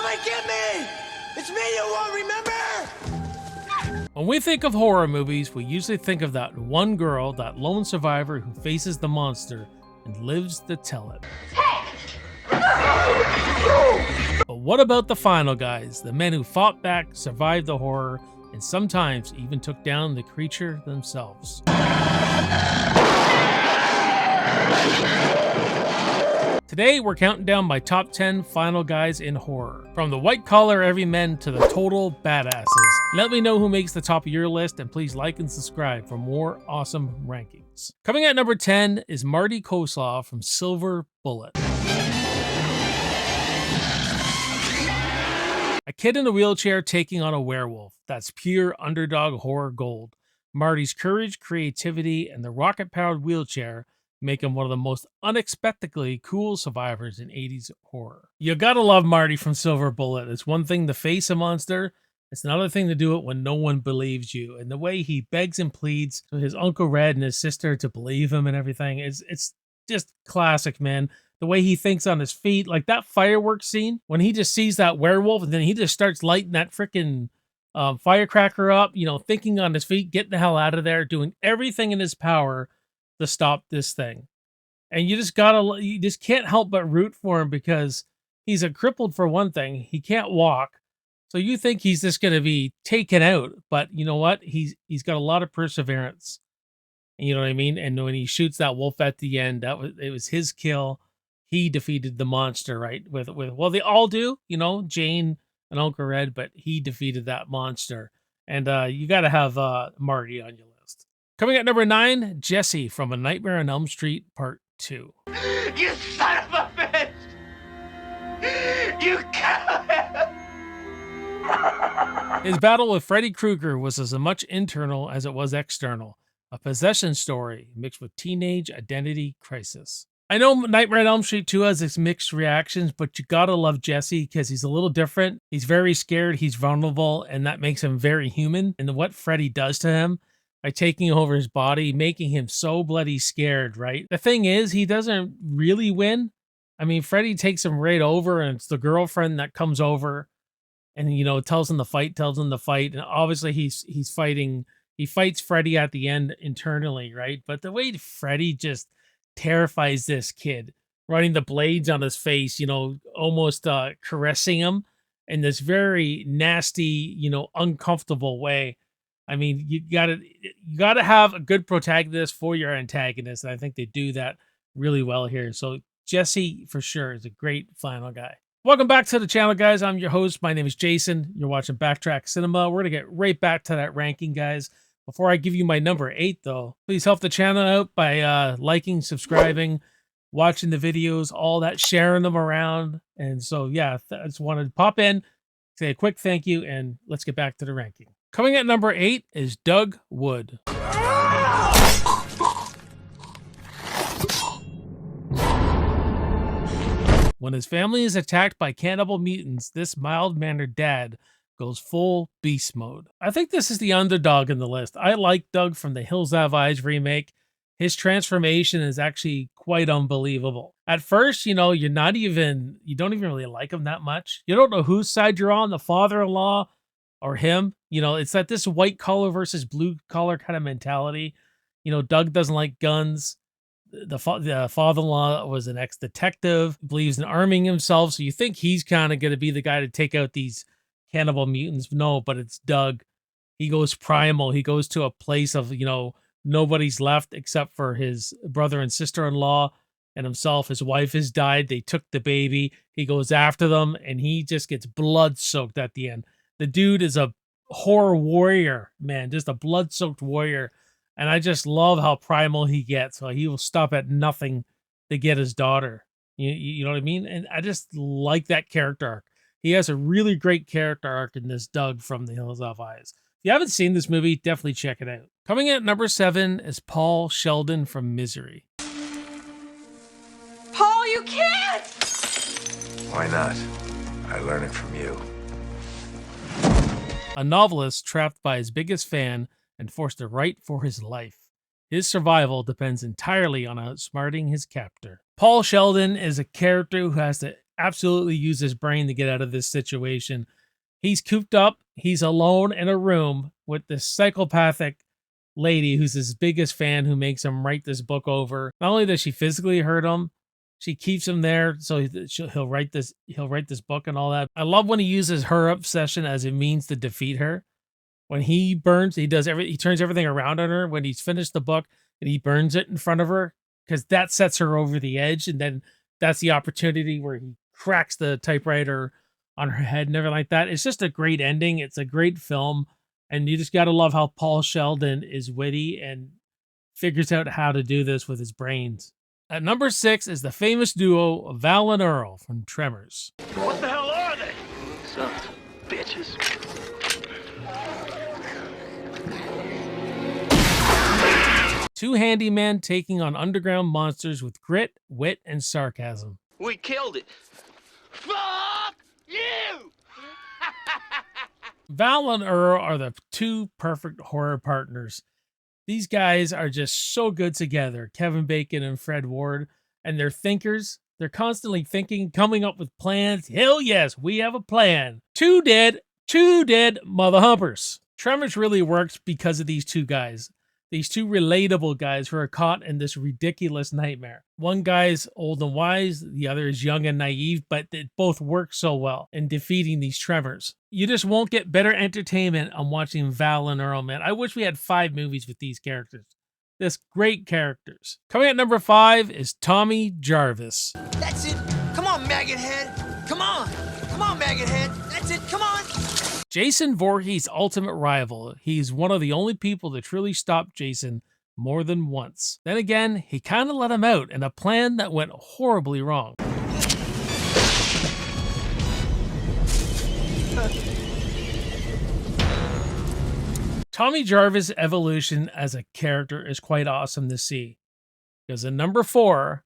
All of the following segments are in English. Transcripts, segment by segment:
forgive me! It's me you won't remember! When we think of horror movies, we usually think of that one girl, that lone survivor who faces the monster and lives to tell it. But what about the final guys, the men who fought back, survived the horror, and sometimes even took down the creature themselves? Today, we're counting down my top 10 final guys in horror. From the white-collar everymen to the total badasses. Let me know who makes the top of your list, and please like and subscribe for more awesome rankings. Coming at number 10 is Marty Coleslaw from Silver Bullet. A kid in a wheelchair taking on a werewolf. That's pure underdog horror gold. Marty's courage, creativity, and the rocket-powered wheelchair make him one of the most unexpectedly cool survivors in 80s horror. You gotta love Marty from Silver Bullet. It's one thing to face a monster, it's another thing to do it when no one believes you. And the way he begs and pleads to his Uncle Red and his sister to believe him and everything, it's just classic, man. The way he thinks on his feet, like that fireworks scene, when he just sees that werewolf and then he just starts lighting that freaking firecracker up, you know, thinking on his feet, getting the hell out of there, doing everything in his power to stop this thing. And you just can't help but root for him because he's a crippled for one thing. He can't walk. So you think he's just going to be taken out, but you know what? He's got a lot of perseverance. You know what I mean? And when he shoots that wolf at the end, it was his kill. He defeated the monster, right? Well, they all do, you know, Jane and Uncle Red, but he defeated that monster. And you got to have Marty on your list. Coming at number 9, Jesse from A Nightmare on Elm Street Part 2. You son of a bitch! You killed him! His battle with Freddy Krueger was as much internal as it was external. A possession story mixed with teenage identity crisis. I know Nightmare on Elm Street 2 has its mixed reactions, but you gotta love Jesse because he's a little different. He's very scared, he's vulnerable, and that makes him very human. And what Freddy does to him by taking over his body, making him so bloody scared, right? The thing is, he doesn't really win. I mean, Freddy takes him right over, and it's the girlfriend that comes over and, you know, tells him to fight. And obviously he's fighting. He fights Freddy at the end internally, right? But the way Freddy just terrifies this kid, running the blades on his face, you know, almost caressing him in this very nasty, you know, uncomfortable way. I mean, you gotta have a good protagonist for your antagonist, and I think they do that really well here. So Jesse, for sure, is a great final guy. Welcome back to the channel, guys. I'm your host. My name is Jason. You're watching Backtrack Cinema. We're gonna get right back to that ranking, guys. Before I give you my number 8, though, please help the channel out by liking, subscribing, watching the videos, all that, sharing them around. And so, yeah, I just wanted to pop in, say a quick thank you, and let's get back to the ranking. Coming at number 8 is Doug Wood. When his family is attacked by cannibal mutants, this mild-mannered dad goes full beast mode. I think this is the underdog in the list. I like Doug from the Hills Have Eyes remake. His transformation is actually quite unbelievable. At first, you know, you don't even really like him that much. You don't know whose side you're on, the father-in-law or him. You know, it's that this white collar versus blue collar kind of mentality. You know, Doug doesn't like guns. The father-in-law was an ex-detective, believes in arming himself. So you think he's kind of going to be the guy to take out these cannibal mutants. No, but it's Doug. He goes primal. He goes to a place of, you know, nobody's left except for his brother and sister-in-law and himself. His wife has died. They took the baby. He goes after them, and he just gets blood-soaked at the end. The dude is a horror warrior, man, just a blood-soaked warrior. And I just love how primal he gets. So he will stop at nothing to get his daughter. You know what I mean? And I just like that character arc. He has a really great character arc in this Doug from The Hills Have Eyes. If you haven't seen this movie, definitely check it out. Coming in at number 7 is Paul Sheldon from Misery. Paul, you can't! Why not? I learn it from you. A novelist trapped by his biggest fan and forced to write for his life. His survival depends entirely on outsmarting his captor. Paul Sheldon is a character who has to absolutely use his brain to get out of this situation. He's cooped up. He's alone in a room with this psychopathic lady who's his biggest fan, who makes him write this book over. Not only does she physically hurt him, she keeps him there so he'll write this book and all that. I love when he uses her obsession as a means to defeat her. When he burns, he turns everything around on her when he's finished the book, and he burns it in front of her, because that sets her over the edge. And then that's the opportunity where he cracks the typewriter on her head and everything like that. It's just a great ending. It's a great film. And you just got to love how Paul Sheldon is witty and figures out how to do this with his brains. At number 6 is the famous duo Val and Earl from Tremors. What the hell are they? Sons of bitches. Two handymen taking on underground monsters with grit, wit, and sarcasm. We killed it. Fuck you! Val and Earl are the two perfect horror partners. These guys are just so good together, Kevin Bacon and Fred Ward, and they're thinkers. They're constantly thinking, coming up with plans. Hell yes, we have a plan. Two dead mother humpers. Tremors really works because of these two guys. These two relatable guys who are caught in this ridiculous nightmare. One guy's old and wise, the other is young and naive, but they both work so well in defeating these tremors. You just won't get better entertainment on watching Val and Earl, man. I wish we had 5 movies with these characters. Just great characters. Coming at number 5 is Tommy Jarvis. That's it. Come on, maggot head. Come on. Come on, maggot head. That's it. Come on. Jason Voorhees' ultimate rival. He's one of the only people to truly stop Jason more than once. Then again, he kind of let him out in a plan that went horribly wrong. Tommy Jarvis' evolution as a character is quite awesome to see. Because in number 4,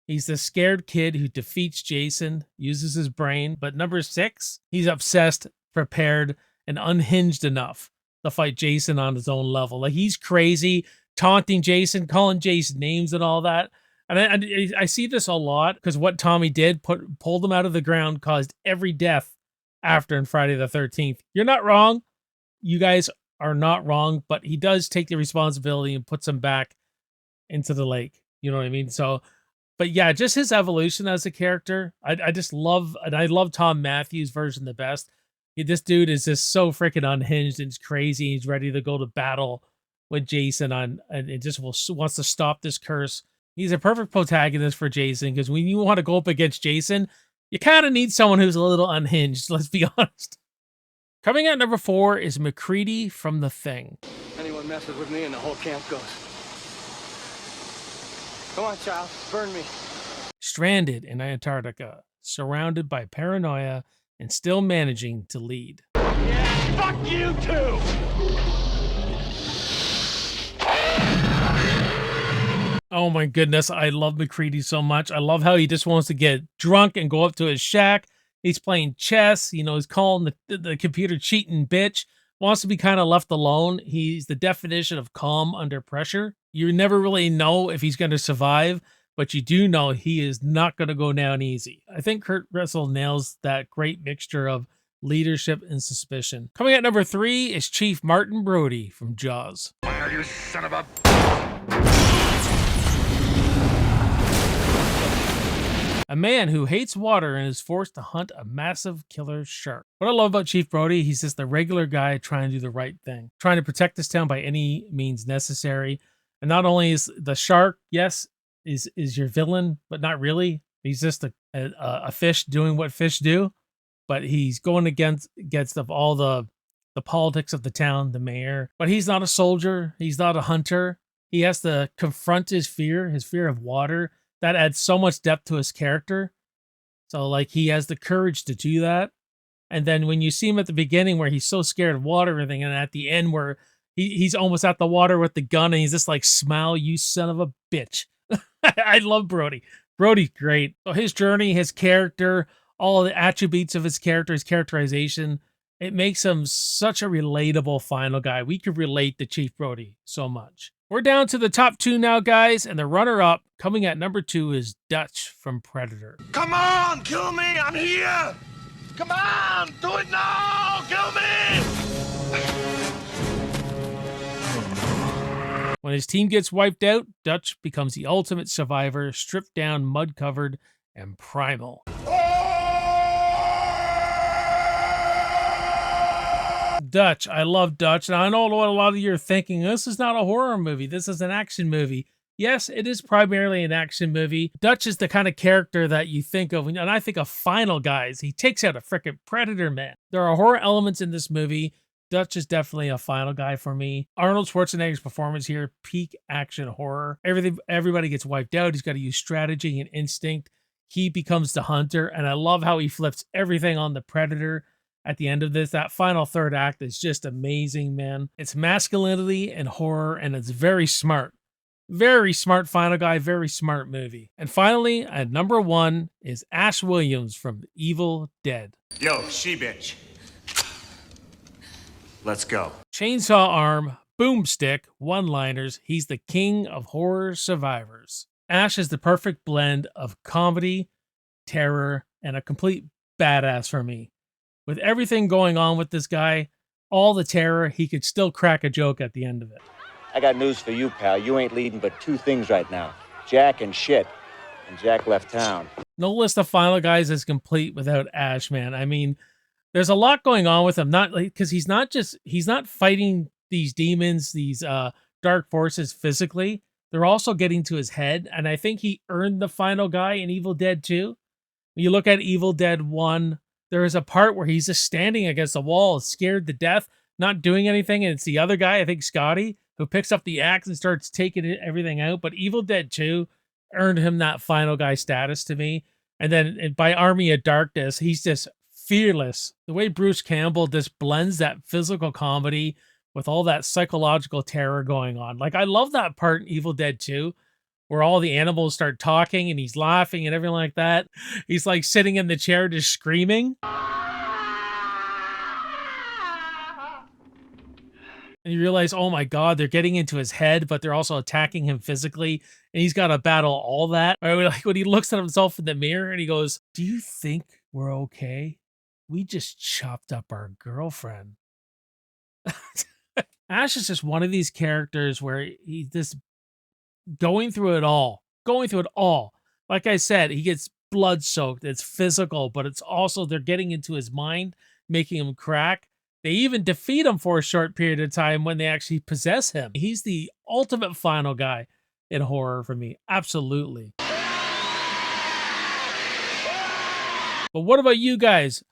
he's the scared kid who defeats Jason, uses his brain. But number 6, he's obsessed, prepared, and unhinged enough to fight Jason on his own level. Like, he's crazy, taunting Jason, calling Jason names and all that. And I see this a lot because what Tommy did, pulled him out of the ground, caused every death after in Friday the 13th. You're not wrong. You guys are not wrong, but he does take the responsibility and puts him back into the lake. You know what I mean? So, but yeah, just his evolution as a character, I just love, and I love Tom Matthews' version the best. This dude is just so freaking unhinged and he's crazy. He's ready to go to battle with Jason and it just wants to stop this curse. He's a perfect protagonist for Jason because when you want to go up against Jason, you kind of need someone who's a little unhinged, let's be honest. Coming at number 4 is McCready from The Thing. Anyone messes with me and the whole camp goes. Come on, child, burn me. Stranded in Antarctica, surrounded by paranoia, and still managing to lead. Yeah, fuck you too! Oh my goodness, I love McCready so much. I love how he just wants to get drunk and go up to his shack. He's playing chess, you know, he's calling the computer cheating bitch, wants to be kind of left alone. He's the definition of calm under pressure. You never really know if he's going to survive, but you do know he is not going to go down easy. I think Kurt Russell nails that great mixture of leadership and suspicion. Coming at number 3 is Chief Martin Brody from Jaws. Where you son of a... A man who hates water and is forced to hunt a massive killer shark. What I love about Chief Brody, he's just a regular guy trying to do the right thing, trying to protect this town by any means necessary. And not only is the shark, yes, is your villain, but not really. He's just a fish doing what fish do, but he's going against of all the politics of the town, the mayor. But he's not a soldier. He's not a hunter. He has to confront his fear of water. That adds so much depth to his character. So, like, he has the courage to do that. And then when you see him at the beginning where he's so scared of water and everything, and at the end where he's almost at the water with the gun and he's just like, smile, you son of a bitch. I love Brody. Brody's great. So his journey, his character, all the attributes of his character, his characterization, it makes him such a relatable final guy. We could relate to Chief Brody so much. We're down to the top 2 now, guys, and the runner-up coming at number 2 is Dutch from Predator. Come on, kill me! I'm here! Come on! Do it now! Kill me! When his team gets wiped out, Dutch becomes the ultimate survivor, stripped down, mud-covered, and primal. Dutch. I love Dutch. And I know what a lot of you are thinking. This is not a horror movie. This is an action movie. Yes, it is primarily an action movie. Dutch is the kind of character that you think of, and I think of Final Guys. He takes out a freaking predator, man. There are horror elements in this movie. Dutch is definitely a Final Guy for me. Arnold Schwarzenegger's performance here, peak action horror. Everybody gets wiped out. He's got to use strategy and instinct. He becomes the hunter, and I love how he flips everything on the predator at the end of this. That final third act is just amazing, man. It's masculinity and horror, and it's very smart. Very smart Final Guy, very smart movie. And finally, at number 1 is Ash Williams from Evil Dead. Yo, she-bitch. Let's go. Chainsaw arm, boomstick, one-liners. He's the king of horror survivors. Ash is the perfect blend of comedy, terror, and a complete badass for me. With everything going on with this guy, all the terror, he could still crack a joke at the end of it. I got news for you, pal. You ain't leading but 2 things right now. Jack and shit. And Jack left town. No list of Final Guys is complete without Ash, man. I mean, there's a lot going on with him. Not like, because he's not fighting these demons, these dark forces physically. They're also getting to his head. And I think he earned the Final Guy in Evil Dead 2. When you look at Evil Dead 1, there is a part where he's just standing against the wall, scared to death, not doing anything. And it's the other guy, I think Scotty, who picks up the axe and starts taking everything out. But Evil Dead 2 earned him that Final Guy status to me. And then by Army of Darkness, he's just fearless. The way Bruce Campbell just blends that physical comedy with all that psychological terror going on. Like, I love that part in Evil Dead 2, where all the animals start talking and he's laughing and everything like that. He's like sitting in the chair just screaming. And you realize, oh my God, they're getting into his head, but they're also attacking him physically. And he's got to battle all that. Or like when he looks at himself in the mirror and he goes, "Do you think we're okay? We just chopped up our girlfriend." Ash is just one of these characters where he's just going through it all. Like I said, he gets blood soaked. It's physical, but it's also they're getting into his mind, making him crack. They even defeat him for a short period of time when they actually possess him. He's the ultimate Final Guy in horror for me. Absolutely. But what about you guys?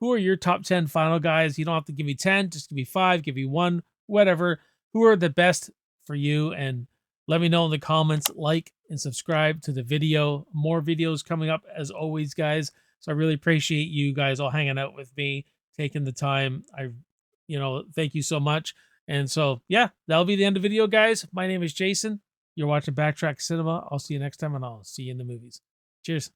Who are your top 10 Final Guys? You don't have to give me 10, just give me 5, give me 1, whatever. Who are the best for you? And let me know in the comments. Like and subscribe to the video. More videos coming up as always, guys. So I really appreciate you guys all hanging out with me, taking the time. Thank you so much. And so, yeah, that'll be the end of the video, guys. My name is Jason. You're watching Backtrack Cinema. I'll see you next time, and I'll see you in the movies. Cheers.